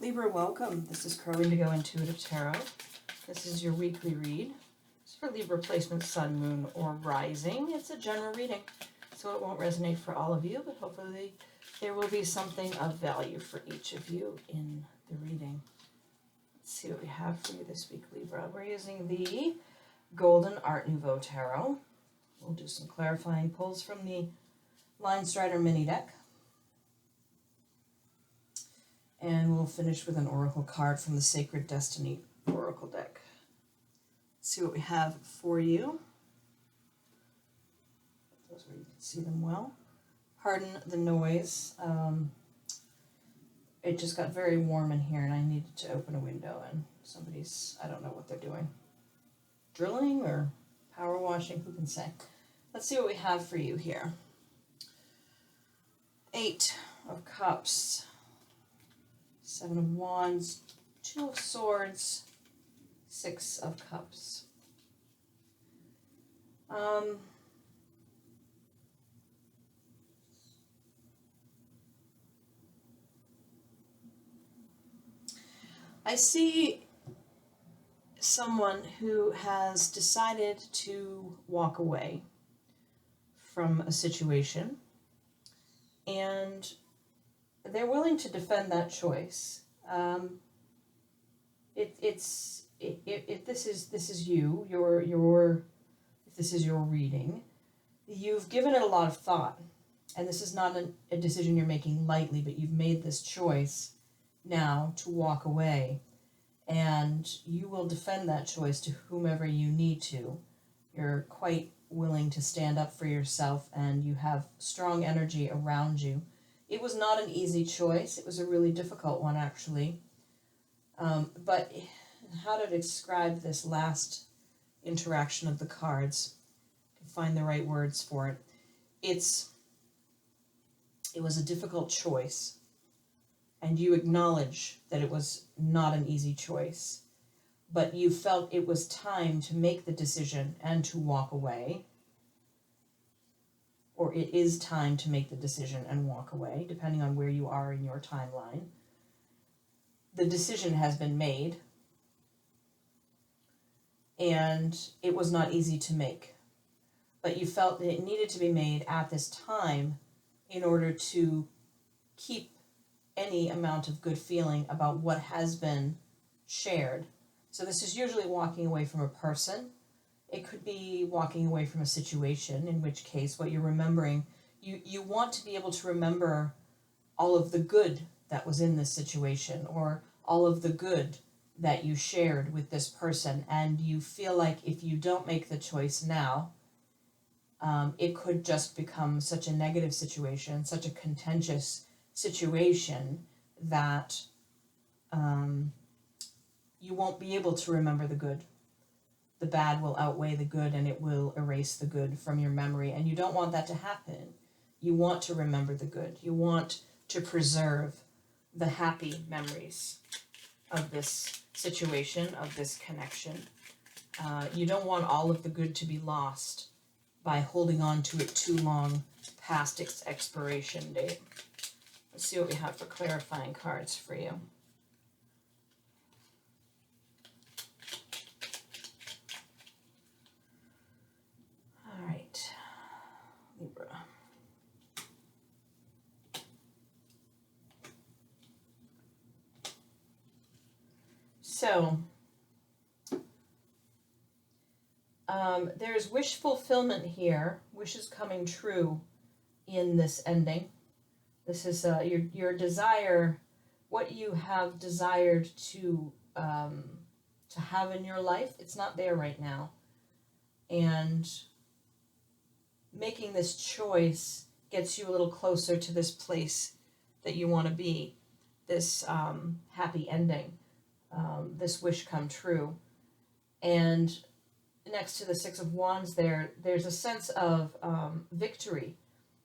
Libra, welcome. This is Crow Indigo Intuitive Tarot. This is your weekly read. It's for Libra placement, Sun, Moon, or Rising. It's a general reading, so it won't resonate for all of you, but hopefully there will be something of value for each of you in the reading. Let's see what we have for you this week, Libra. We're using the Golden Art Nouveau Tarot. We'll do some clarifying pulls from the Linestrider mini deck. And we'll finish with an oracle card from the Sacred Destiny Oracle deck. Let's see what we have for you. Those where you can see them well. Pardon the noise. It just got very warm in here and I needed to open a window and somebody's, I don't know what they're doing. Drilling or power washing, who can say? Let's see what we have for you here. 8 of Cups. 7 of Wands, 2 of Swords, 6 of Cups. I see someone who has decided to walk away from a situation, and they're willing to defend that choice. If this is you, if this is your reading, you've given it a lot of thought, and this is not a decision you're making lightly, but you've made this choice now to walk away, and you will defend that choice to whomever you need to. You're quite willing to stand up for yourself, and you have strong energy around you. It was not an easy choice. It was a really difficult one, actually. But how to describe this last interaction of the cards, to find the right words for it. It was a difficult choice, and you acknowledge that it was not an easy choice, but you felt it was time to make the decision and to walk away. Or it is time to make the decision and walk away, depending on where you are in your timeline. The decision has been made, and it was not easy to make. But you felt that it needed to be made at this time in order to keep any amount of good feeling about what has been shared. So this is usually walking away from a person. It could be walking away from a situation, in which case what you're remembering, you want to be able to remember all of the good that was in this situation, or all of the good that you shared with this person, and you feel like if you don't make the choice now, it could just become such a negative situation, such a contentious situation that you won't be able to remember the good. The bad will outweigh the good, and it will erase the good from your memory. And you don't want that to happen. You want to remember the good. You want to preserve the happy memories of this situation, of this connection. You don't want all of the good to be lost by holding on to it too long past its expiration date. Let's see what we have for clarifying cards for you. Libra. So, there's wish fulfillment here, wishes coming true in this ending. This is your desire, what you have desired to have in your life. It's not there right now, and making this choice gets you a little closer to this place that you want to be, this happy ending, this wish come true. And next to the 6 of Wands there's a sense of victory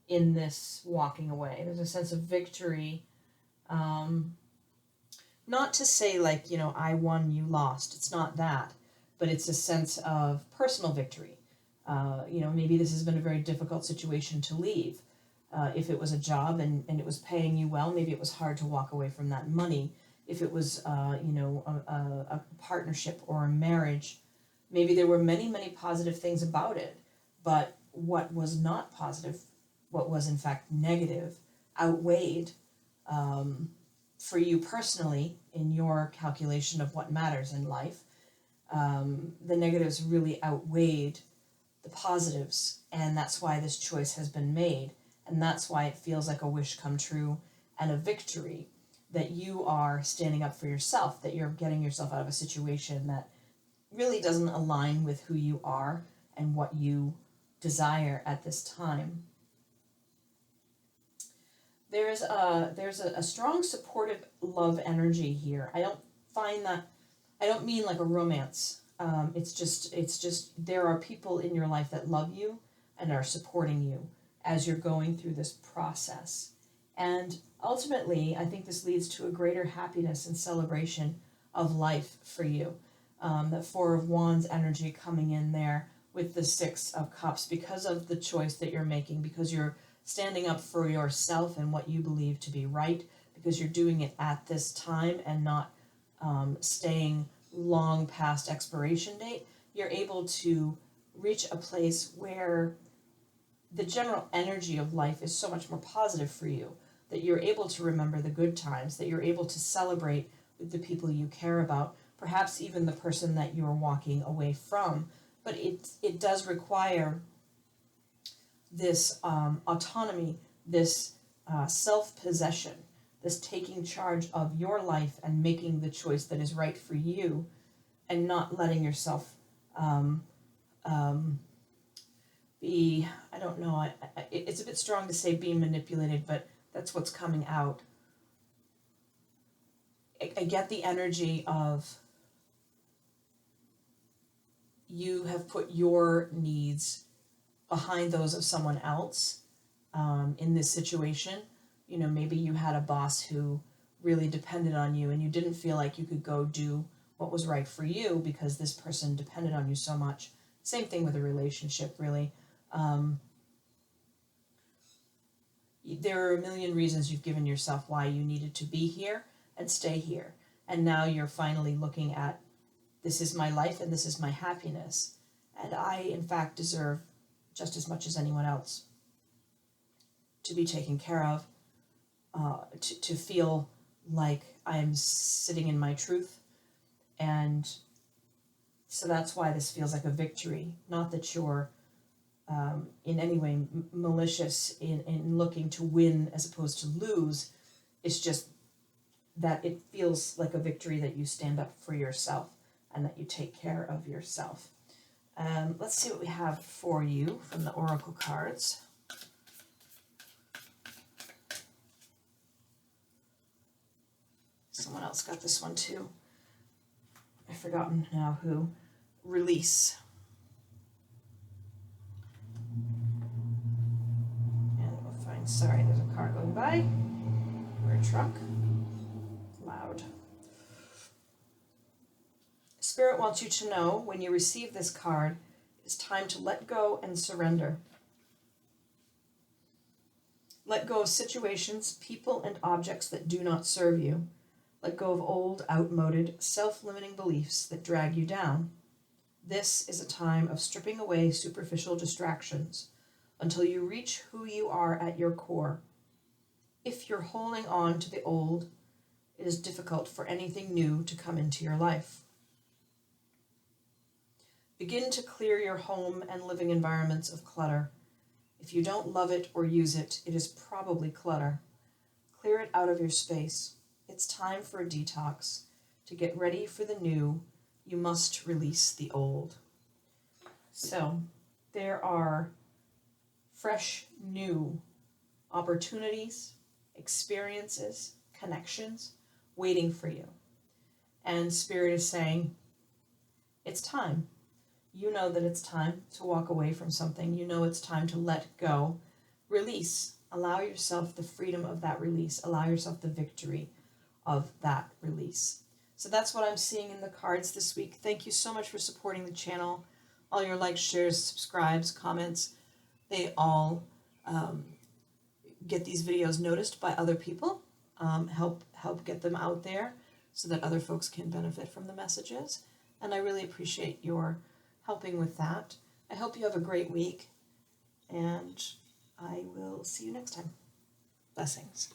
in this walking away. There's a sense of victory, not to say like, I won, you lost. It's not that, but it's a sense of personal victory. Maybe this has been a very difficult situation to leave. If it was a job and it was paying you well, maybe it was hard to walk away from that money. if it was, you know, a partnership or a marriage, maybe there were many, many positive things about it, but what was not positive, what was in fact negative, outweighed for you personally in your calculation of what matters in life. The negatives really outweighed the positives, and that's why this choice has been made, and that's why it feels like a wish come true and a victory, that you are standing up for yourself, that you're getting yourself out of a situation that really doesn't align with who you are and what you desire at this time. There's a strong supportive love energy here. I don't find that, I don't mean like a romance. It's just there are people in your life that love you and are supporting you as you're going through this process. And ultimately, I think this leads to a greater happiness and celebration of life for you. That Four of Wands energy coming in there with the Six of Cups, because of the choice that you're making, because you're standing up for yourself and what you believe to be right, because you're doing it at this time and not staying long past expiration date. You're able to reach a place where the general energy of life is so much more positive for you, that you're able to remember the good times, that you're able to celebrate with the people you care about, perhaps even the person that you're walking away from. But it does require this autonomy, this self-possession, this taking charge of your life and making the choice that is right for you, and not letting yourself be, I don't know, it's a bit strong to say being manipulated, but that's what's coming out. I get the energy of you have put your needs behind those of someone else in this situation. You know, maybe you had a boss who really depended on you and you didn't feel like you could go do what was right for you because this person depended on you so much. Same thing with a relationship, really. There are a million reasons you've given yourself why you needed to be here and stay here. And now you're finally looking at, this is my life and this is my happiness. And I, in fact, deserve just as much as anyone else to be taken care of, to feel like I'm sitting in my truth. And so that's why this feels like a victory. Not that you're in any way malicious in looking to win as opposed to lose. It's just that it feels like a victory that you stand up for yourself and that you take care of yourself. Let's see what we have for you from the Oracle cards. Someone else got this one too. I've forgotten now who. Release. And we'll find, sorry, there's a car going by. Or a truck. Loud. Spirit wants you to know when you receive this card, it's time to let go and surrender. Let go of situations, people, and objects that do not serve you. Let go of old, outmoded, self-limiting beliefs that drag you down. This is a time of stripping away superficial distractions until you reach who you are at your core. If you're holding on to the old, it is difficult for anything new to come into your life. Begin to clear your home and living environments of clutter. If you don't love it or use it, it is probably clutter. Clear it out of your space. It's time for a detox. To get ready for the new, you must release the old. So there are fresh, new opportunities, experiences, connections waiting for you. And Spirit is saying, it's time. You know that it's time to walk away from something. You know it's time to let go. Release. Allow yourself the freedom of that release. Allow yourself the victory of that release. So that's what I'm seeing in the cards this week. Thank you so much for supporting the channel. All your likes, shares, subscribes, comments, they all get these videos noticed by other people. Help get them out there. so that other folks can benefit from the messages. And I really appreciate your helping with that. I hope you have a great week, and I will see you next time. Blessings.